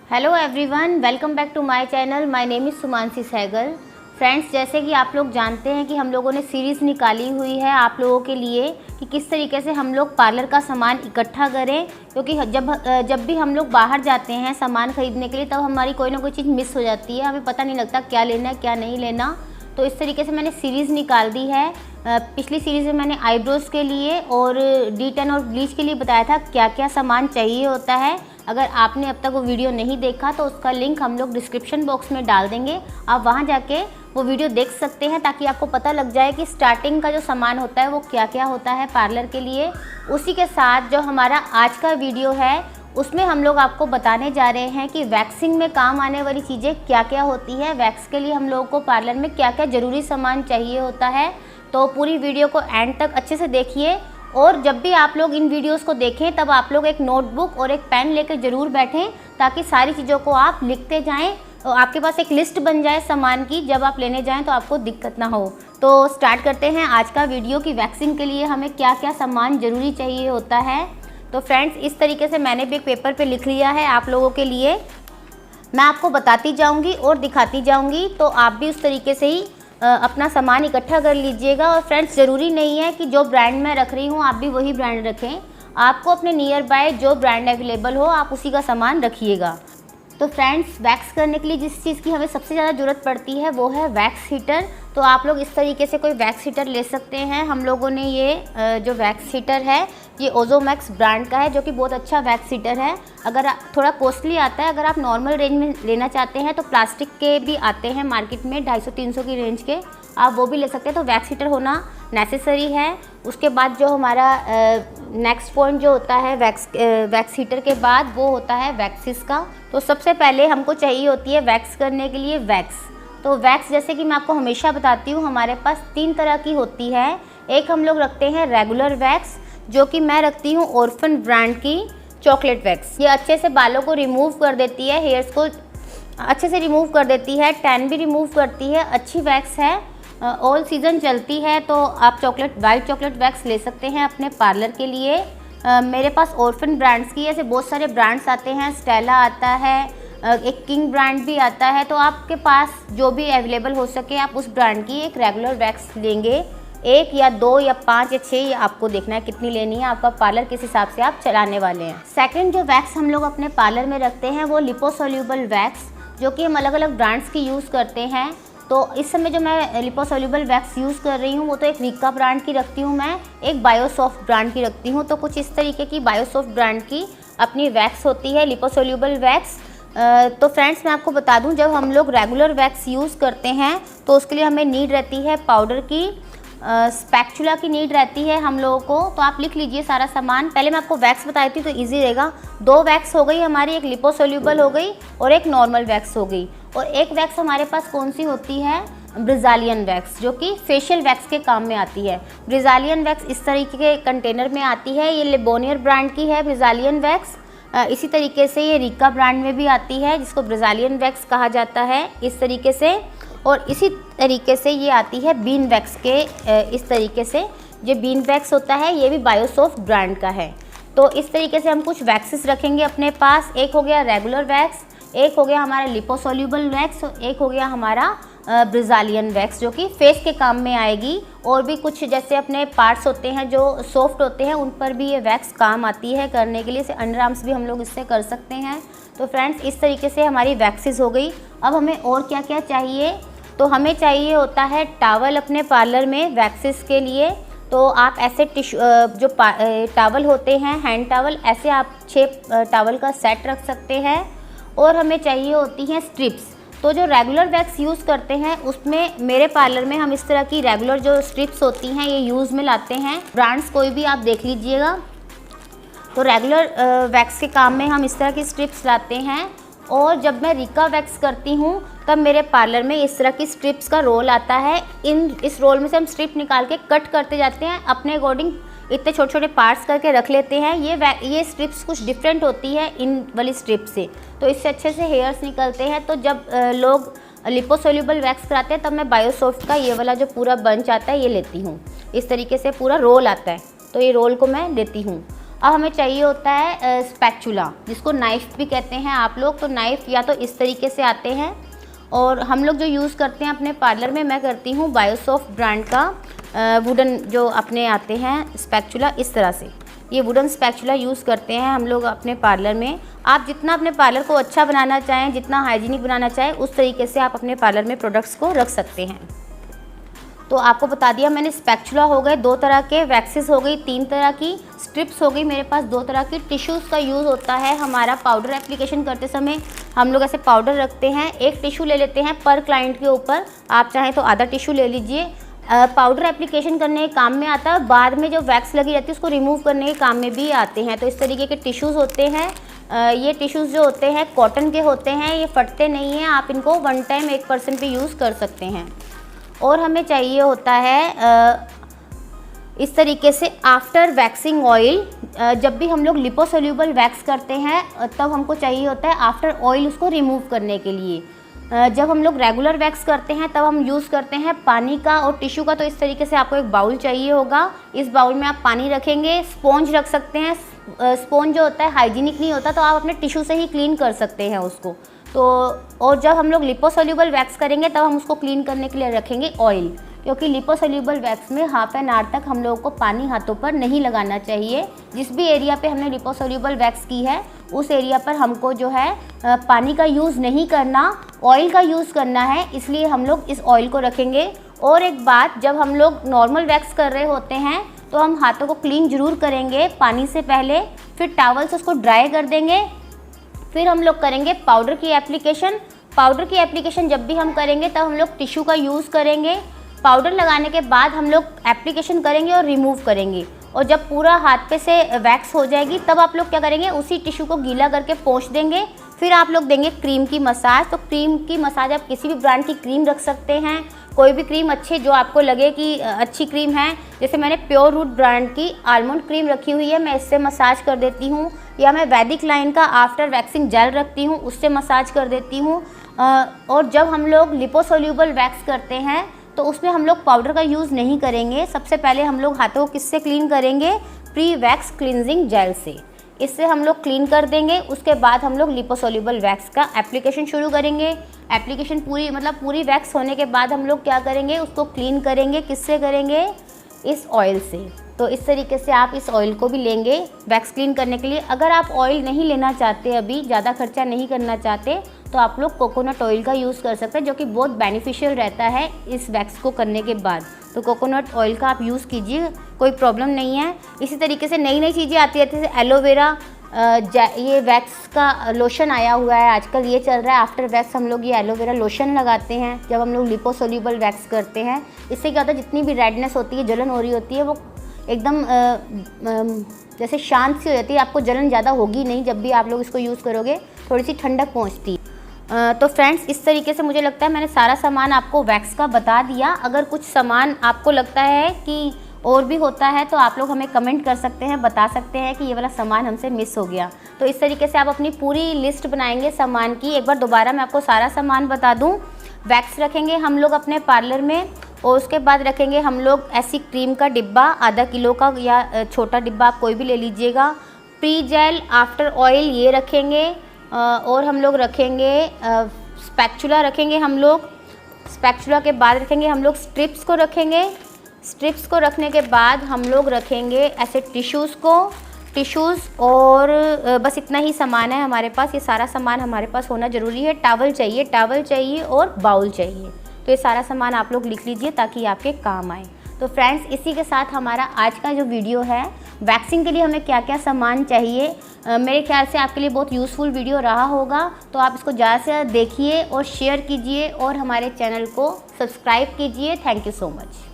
Hello everyone, welcome back to my channel. My name is Sumanasi Sehgal. Friends, जैसे कि आप लोग जानते हैं कि हम लोगों ने सीरीज़ निकाली हुई है आप लोगों के लिए कि किस तरीके से हम लोग पार्लर का सामान इकट्ठा करें, क्योंकि जब भी हम लोग बाहर जाते हैं सामान ख़रीदने के लिए तब हमारी कोई ना कोई चीज़ मिस हो जाती है, हमें पता नहीं लगता क्या लेना है क्या नहीं लेना। तो इस तरीके से मैंने सीरीज़ निकाल दी है। पिछली सीरीज़ में मैंने आईब्रोज़ के लिए और D10 और ब्लीच के लिए बताया था क्या क्या सामान चाहिए होता है। अगर आपने अब तक वो वीडियो नहीं देखा तो उसका लिंक हम लोग डिस्क्रिप्शन बॉक्स में डाल देंगे, आप वहाँ जाके वो वीडियो देख सकते हैं ताकि आपको पता लग जाए कि स्टार्टिंग का जो सामान होता है वो क्या क्या होता है पार्लर के लिए। उसी के साथ जो हमारा आज का वीडियो है उसमें हम लोग आपको बताने जा रहे हैं कि वैक्सिंग में काम आने वाली चीज़ें क्या क्या होती है, वैक्स के लिए हम लोगों को पार्लर में क्या क्या ज़रूरी सामान चाहिए होता है। तो पूरी वीडियो को एंड तक अच्छे से देखिए और जब भी आप लोग इन वीडियोस को देखें तब आप लोग एक नोटबुक और एक पेन लेकर ज़रूर बैठें ताकि सारी चीज़ों को आप लिखते जाएं और आपके पास एक लिस्ट बन जाए सामान की, जब आप लेने जाएं तो आपको दिक्कत ना हो। तो स्टार्ट करते हैं आज का वीडियो कि वैक्सिंग के लिए हमें क्या क्या सामान ज़रूरी चाहिए होता है। तो फ्रेंड्स, इस तरीके से मैंने भी एक पेपर पे लिख लिया है आप लोगों के लिए। मैं आपको बताती जाऊंगी और दिखाती जाऊंगी, तो आप भी उस तरीके से ही अपना सामान इकट्ठा कर लीजिएगा। और फ्रेंड्स, ज़रूरी नहीं है कि जो ब्रांड मैं रख रही हूँ आप भी वही ब्रांड रखें, आपको अपने नियर बाय जो ब्रांड अवेलेबल हो आप उसी का सामान रखिएगा। तो फ्रेंड्स, वैक्स करने के लिए जिस चीज़ की हमें सबसे ज़्यादा ज़रूरत पड़ती है वो है वैक्स हीटर। तो आप लोग इस तरीके से कोई वैक्स हीटर ले सकते हैं। हम लोगों ने ये जो वैक्स हीटर है ये ओजोमैक्स ब्रांड का है, जो कि बहुत अच्छा वैक्स हीटर है। अगर थोड़ा कॉस्टली आता है, अगर आप नॉर्मल रेंज में लेना चाहते हैं तो प्लास्टिक के भी आते हैं मार्केट में 250-300 की रेंज के, आप वो भी ले सकते हैं। तो वैक्स हीटर होना नेसेसरी है। उसके बाद जो हमारा नेक्स्ट पॉइंट जो होता है वैक्स हीटर के बाद वो होता है वैक्सिस का। तो सबसे पहले हमको चाहिए होती है वैक्स करने के लिए वैक्स। तो वैक्स, जैसे कि मैं आपको हमेशा बताती हूँ, हमारे पास 3 तरह की होती है। एक हम लोग रखते हैं रेगुलर वैक्स, जो कि मैं रखती हूँ ऑर्फन ब्रांड की चॉकलेट वैक्स। ये अच्छे से बालों को रिमूव कर देती है, हेयर्स को अच्छे से रिमूव कर देती है, टैन भी रिमूव करती है, अच्छी वैक्स है, ऑल सीज़न चलती है। तो आप वाइट चॉकलेट वैक्स ले सकते हैं अपने पार्लर के लिए। मेरे पास ऑर्फन ब्रांड्स की ऐसे बहुत सारे ब्रांड्स आते हैं, स्टेला आता है, एक किंग ब्रांड भी आता है। तो आपके पास जो भी अवेलेबल हो सके आप उस ब्रांड की एक रेगुलर वैक्स लेंगे, 1 या 2 या 5 या 6, ये आपको देखना है कितनी लेनी है, आपका पार्लर किस हिसाब से आप चलाने वाले हैं। सेकंड जो वैक्स हम लोग अपने पार्लर में रखते हैं वो लिपोसोल्यूबल वैक्स, जो कि हम अलग अलग ब्रांड्स की यूज़ करते हैं। तो इस समय जो मैं लिपोसोल्यूबल वैक्स यूज़ कर रही हूँ वो तो एक रीका ब्रांड की रखती हूँ, मैं एक बायोसॉफ्ट ब्रांड की रखती हूँ। तो कुछ इस तरीके की बायोसॉफ्ट ब्रांड की अपनी वैक्स होती है लिपोसोल्यूबल वैक्स। तो फ्रेंड्स, मैं आपको बता दूं, जब हम लोग रेगुलर वैक्स यूज़ करते हैं तो उसके लिए हमें नीड रहती है पाउडर की, स्पैचुला की नीड रहती है हम लोगों को। तो आप लिख लीजिए सारा सामान। पहले मैं आपको वैक्स बताई थी तो इजी रहेगा। 2 वैक्स हो गई हमारी, एक लिपोसोल्यूबल हो गई और एक नॉर्मल वैक्स हो गई। और एक वैक्स हमारे पास कौन सी होती है, ब्रिजालियन वैक्स, जो कि फेशियल वैक्स के काम में आती है। ब्रिजालियन वैक्स इस तरीके के कंटेनर में आती है, ये लिबोनियर ब्रांड की है ब्रिजालियन वैक्स। इसी तरीके से ये रीका ब्रांड में भी आती है जिसको ब्रिजालियन वैक्स कहा जाता है इस तरीके से। और इसी तरीके से ये आती है बीन वैक्स के इस तरीके से। जो बीन वैक्स होता है ये भी बायोसॉफ्ट ब्रांड का है। तो इस तरीके से हम कुछ वैक्सेस रखेंगे अपने पास। एक हो गया रेगुलर वैक्स, एक हो गया हमारा लिपोसोल्यूबल वैक्स और एक हो गया हमारा ब्रिजालियन वैक्स, जो कि फेस के काम में आएगी। और भी कुछ जैसे अपने पार्ट्स होते हैं जो सॉफ्ट होते हैं उन पर भी ये वैक्स काम आती है करने के लिए। जैसे अंडर आर्म्स भी हम लोग इससे कर सकते हैं। तो फ्रेंड्स, इस तरीके से हमारी वैक्सेस हो गई। अब हमें और क्या क्या चाहिए, तो हमें चाहिए होता है टॉवल अपने पार्लर में वैक्सेस के लिए। तो आप ऐसे जो टॉवल होते हैं हैंड टॉवल, ऐसे आप 6 टॉवल का सेट रख सकते हैं। और हमें चाहिए होती हैं स्ट्रिप्स। तो जो रेगुलर वैक्स यूज़ करते हैं उसमें मेरे पार्लर में हम इस तरह की रेगुलर जो स्ट्रिप्स होती हैं ये यूज़ में लाते हैं। ब्रांड्स कोई भी आप देख लीजिएगा। तो रेगुलर वैक्स के काम में हम इस तरह की स्ट्रिप्स लाते हैं। और जब मैं रीका वैक्स करती हूँ तब मेरे पार्लर में इस तरह की स्ट्रिप्स का रोल आता है। इस रोल में से हम स्ट्रिप निकाल के कट करते जाते हैं, अपने अकॉर्डिंग इतने छोटे छोटे पार्ट्स करके रख लेते हैं। ये स्ट्रिप्स कुछ डिफरेंट होती है इन वाली स्ट्रिप से, तो इससे अच्छे से हेयर्स निकलते हैं। तो जब लोग लिपोसोल्यूबल वैक्स कराते हैं तब मैं बायोसॉफ्ट का ये वाला जो पूरा बंच आता है ये लेती हूँ। इस तरीके से पूरा रोल आता है, तो ये रोल को मैं लेती हूँ। अब हमें चाहिए होता है स्पैचुला, जिसको नाइफ़ भी कहते हैं आप लोग। तो नाइफ़ या तो इस तरीके से आते हैं, और हम लोग जो यूज़ करते हैं अपने पार्लर में, मैं करती हूँ बायोसॉफ्ट ब्रांड का वुडन जो अपने आते हैं स्पैचुला, इस तरह से ये वुडन स्पैचुला यूज़ करते हैं हम लोग अपने पार्लर में। आप जितना अपने पार्लर को अच्छा बनाना चाहें, जितना हाइजीनिक बनाना चाहें, उस तरीके से आप अपने पार्लर में प्रोडक्ट्स को रख सकते हैं। तो आपको बता दिया मैंने, स्पैचुला हो गए 2 तरह के, वैक्सेस हो गई 3 तरह की, स्ट्रिप्स हो गई मेरे पास 2 तरह की, टिश्यूज़ का यूज़ होता है हमारा पाउडर एप्लीकेशन करते समय। हम लोग ऐसे पाउडर रखते हैं, एक टिश्यू ले लेते हैं पर क्लाइंट के ऊपर, आप चाहें तो आधा टिश्यू ले लीजिए। पाउडर एप्लीकेशन करने के काम में आता है, बाद में जो वैक्स लगी रहती है उसको रिमूव करने के काम में भी आते हैं। तो इस तरीके के टिश्यूज़ होते हैं। ये टिश्यूज़ जो होते हैं कॉटन के होते हैं, ये फटते नहीं हैं, आप इनको वन टाइम 1% पे यूज़ कर सकते हैं। और हमें चाहिए होता है इस तरीके से आफ्टर वैक्सिंग ऑयल। जब भी हम लोग लिपोसोल्यूबल वैक्स करते हैं तब हमको चाहिए होता है आफ्टर ऑयल उसको रिमूव करने के लिए। जब हम लोग रेगुलर वैक्स करते हैं तब हम यूज़ करते हैं पानी का और टिश्यू का। तो इस तरीके से आपको एक बाउल चाहिए होगा, इस बाउल में आप पानी रखेंगे, स्पॉन्ज रख सकते हैं। स्पॉन्ज जो होता है हाइजीनिक नहीं होता, तो आप अपने टिश्यू से ही क्लीन कर सकते हैं उसको। तो और जब हम लोग लिपोसोल्यूबल वैक्स करेंगे तब हम उसको क्लीन करने के लिए रखेंगे ऑयल, क्योंकि लिपोसोल्यूबल वैक्स में हाफ एन आवर तक हम लोगों को पानी हाथों पर नहीं लगाना चाहिए। जिस भी एरिया पे हमने लिपोसोल्यूबल वैक्स की है उस एरिया पर हमको जो है पानी का यूज़ नहीं करना, ऑयल का यूज़ करना है, इसलिए हम लोग इस ऑयल को रखेंगे। और एक बात, जब हम लोग नॉर्मल वैक्स कर रहे होते हैं तो हम हाथों को क्लीन ज़रूर करेंगे पानी से पहले, फिर टॉवल से उसको ड्राई कर देंगे, फिर हम लोग करेंगे पाउडर की एप्लीकेशन। पाउडर की एप्लीकेशन जब भी हम करेंगे तब हम लोग टिश्यू का यूज़ करेंगे। पाउडर लगाने के बाद हम लोग एप्लीकेशन करेंगे और रिमूव करेंगे, और जब पूरा हाथ पे से वैक्स हो जाएगी तब आप लोग क्या करेंगे, उसी टिश्यू को गीला करके पोंछ देंगे। फिर आप लोग देंगे क्रीम की मसाज। तो क्रीम की मसाज आप किसी भी ब्रांड की क्रीम रख सकते हैं, कोई भी क्रीम अच्छी जो आपको लगे कि अच्छी क्रीम है। जैसे मैंने प्योर रूट ब्रांड की आलमंड क्रीम रखी हुई है, मैं इससे मसाज कर देती हूँ, या मैं वैदिक लाइन का आफ्टर वैक्सिंग जेल रखती हूँ, उससे मसाज कर देती हूँ। और जब हम लोग लिपोसोल्यूबल वैक्स करते हैं तो उसमें हम लोग पाउडर का यूज़ नहीं करेंगे। सबसे पहले हम लोग हाथों को किससे क्लीन करेंगे, प्री वैक्स क्लींजिंग जेल से, इससे हम लोग क्लीन कर देंगे। उसके बाद हम लोग लिपोसोल्यूबल वैक्स का एप्लीकेशन शुरू करेंगे। एप्लीकेशन पूरी वैक्स होने के बाद हम लोग क्या करेंगे, उसको क्लीन करेंगे। किससे करेंगे, इस ऑयल से। तो इस तरीके से आप इस ऑयल को भी लेंगे वैक्स क्लीन करने के लिए। अगर आप ऑयल नहीं लेना चाहते, अभी ज़्यादा खर्चा नहीं करना चाहते, तो आप लोग कोकोनट ऑयल का यूज़ कर सकते हैं, जो कि बहुत बेनिफिशियल रहता है इस वैक्स को करने के बाद। तो कोकोनट ऑयल का आप यूज़ कीजिए, कोई प्रॉब्लम नहीं है। इसी तरीके से नई नई चीज़ें आती रहती है, जैसे एलोवेरा, ये वैक्स का लोशन आया हुआ है आजकल, ये चल रहा है। आफ्टर वैक्स हम लोग ये एलोवेरा लोशन लगाते हैं जब हम लोग लिपोसोल्यूबल वैक्स करते हैं। इससे क्या होता है, जितनी भी रेडनेस होती है, जलन हो रही होती है, वो एकदम जैसे शांत सी हो जाती है। आपको जलन ज़्यादा होगी नहीं जब भी आप लोग इसको यूज़ करोगे, थोड़ी सी ठंडक पहुँचती है। तो फ्रेंड्स, इस तरीके से मुझे लगता है मैंने सारा सामान आपको वैक्स का बता दिया। अगर कुछ सामान आपको लगता है कि और भी होता है तो आप लोग हमें कमेंट कर सकते हैं, बता सकते हैं कि ये वाला सामान हमसे मिस हो गया। तो इस तरीके से आप अपनी पूरी लिस्ट बनाएंगे सामान की। एक बार दोबारा मैं आपको सारा सामान बता दूं। वैक्स रखेंगे हम लोग अपने पार्लर में, और उसके बाद रखेंगे हम लोग ऐसी क्रीम का डिब्बा आधा किलो का, या छोटा डिब्बा आप कोई भी ले लीजिएगा। प्री जेल, आफ्टर ऑयल ये रखेंगे, और हम लोग रखेंगे स्पैचुला रखेंगे हम लोग। स्पैचुला के बाद रखेंगे हम लोग स्ट्रिप्स को रखेंगे। स्ट्रिप्स को रखने के बाद हम लोग रखेंगे ऐसे टिश्यूज़ और बस इतना ही सामान है हमारे पास। ये सारा सामान हमारे पास होना ज़रूरी है। टॉवल चाहिए और बाउल चाहिए। तो ये सारा सामान आप लोग लिख लीजिए ताकि आपके काम आए। तो फ्रेंड्स, इसी के साथ हमारा आज का जो वीडियो है, वैक्सिंग के लिए हमें क्या क्या सामान चाहिए, मेरे ख्याल से आपके लिए बहुत यूज़फुल वीडियो रहा होगा। तो आप इसको ज़्यादा से ज़्यादा देखिए और शेयर कीजिए और हमारे चैनल को सब्सक्राइब कीजिए। Thank you so much.